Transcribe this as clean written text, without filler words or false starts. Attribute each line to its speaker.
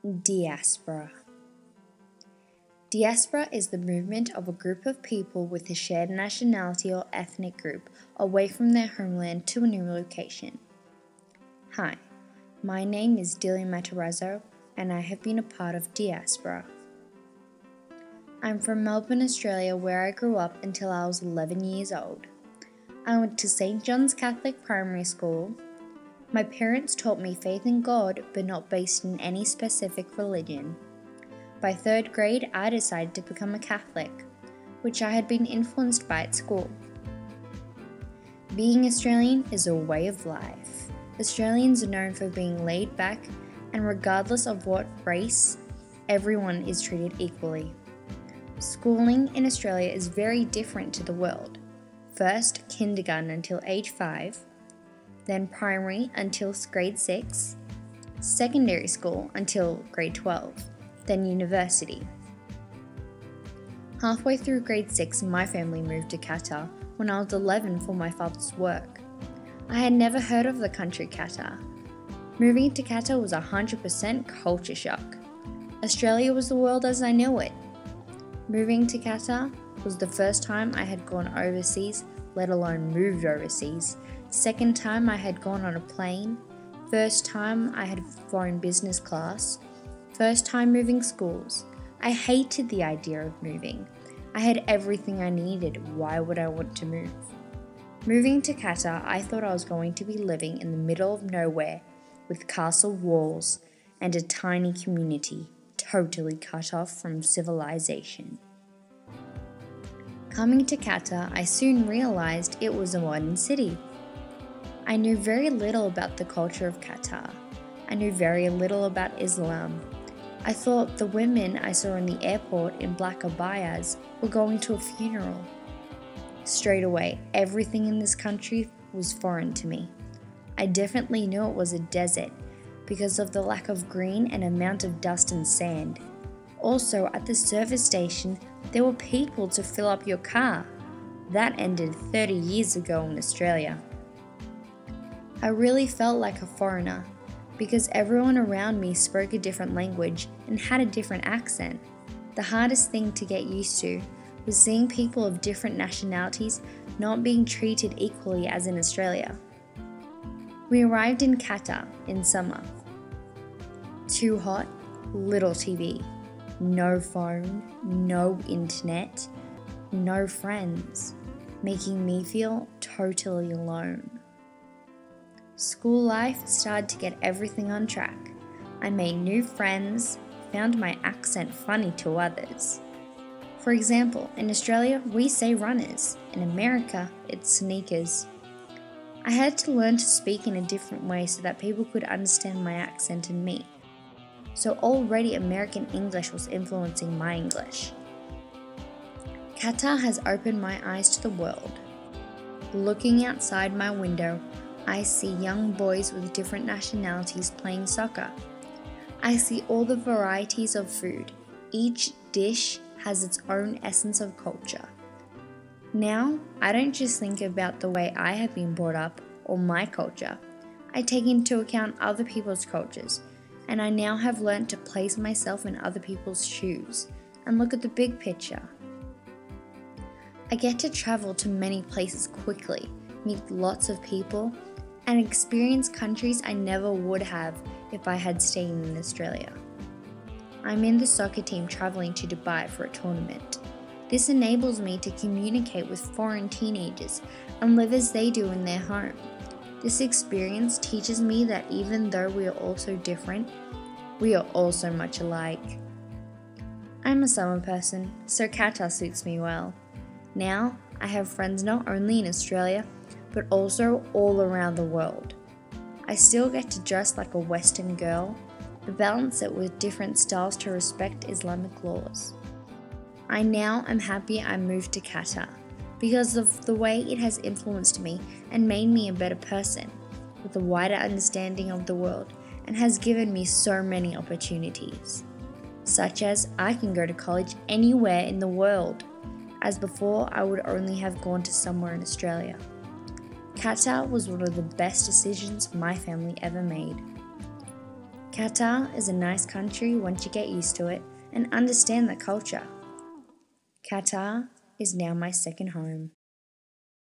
Speaker 1: Diaspora. Diaspora is the movement of a group of people with a shared nationality or ethnic group away from their homeland to a new location. Hi, my name is Delia and I have been a part of Diaspora. I'm from Melbourne, Australia, where I grew up until I was 11 years old. I went to St. John's Catholic Primary School. My parents taught me faith in God, but not based in any specific religion. By third grade, I decided to become a Catholic, which I had been influenced by at school. Being Australian is a way of life. Australians are known for being laid back, and regardless of what race, everyone is treated equally. Schooling in Australia is very different to the world. First, kindergarten until age 5, then primary until grade 6, secondary school until grade 12, then university. Halfway through grade 6, my family moved to Qatar when I was 11 for my father's work. I had never heard of the country Qatar. Moving to Qatar was 100% culture shock. Australia was the world as I knew it. Moving to Qatar was the first time I had gone overseas, let alone moved overseas. Second time I had gone on a plane. First time I had flown business class. First time moving schools. I hated the idea of moving. I had everything I needed. Why would I want to move? Moving to Qatar, I thought I was going to be living in the middle of nowhere with castle walls and a tiny community totally cut off from civilization. Coming to Qatar, I soon realized it was a modern city. I knew very little about the culture of Qatar. I knew very little about Islam. I thought the women I saw in the airport in black abayas were going to a funeral. Straight away, everything in this country was foreign to me. I definitely knew it was a desert because of the lack of green and amount of dust and sand. Also, at the service station, there were people to fill up your car. That ended 30 years ago in Australia. I really felt like a foreigner because everyone around me spoke a different language and had a different accent. The hardest thing to get used to was seeing people of different nationalities not being treated equally as in Australia. We arrived in Qatar in summer. Too hot, little TV, no phone, no internet, no friends, making me feel totally alone. School life started to get everything on track. I made new friends, found my accent funny to others. For example, in Australia, we say runners. In America, it's sneakers. I had to learn to speak in a different way so that people could understand my accent and me. So already American English was influencing my English. Qatar has opened my eyes to the world. Looking outside my window, I see young boys with different nationalities playing soccer. I see all the varieties of food. Each dish has its own essence of culture. Now, I don't just think about the way I have been brought up or my culture. I take into account other people's cultures, and I now have learned to place myself in other people's shoes and look at the big picture. I get to travel to many places quickly, meet lots of people, and experience countries I never would have if I had stayed in Australia. I'm in the soccer team traveling to Dubai for a tournament. This enables me to communicate with foreign teenagers and live as they do in their home. This experience teaches me that even though we are all so different, we are all so much alike. I'm a summer person, so Qatar suits me well. Now, I have friends not only in Australia, but also all around the world. I still get to dress like a Western girl, but balance it with different styles to respect Islamic laws. I now am happy I moved to Qatar because of the way it has influenced me and made me a better person with a wider understanding of the world and has given me so many opportunities, such as I can go to college anywhere in the world, as before I would only have gone to somewhere in Australia. Qatar was one of the best decisions my family ever made. Qatar is a nice country once you get used to it and understand the culture. Qatar is now my second home.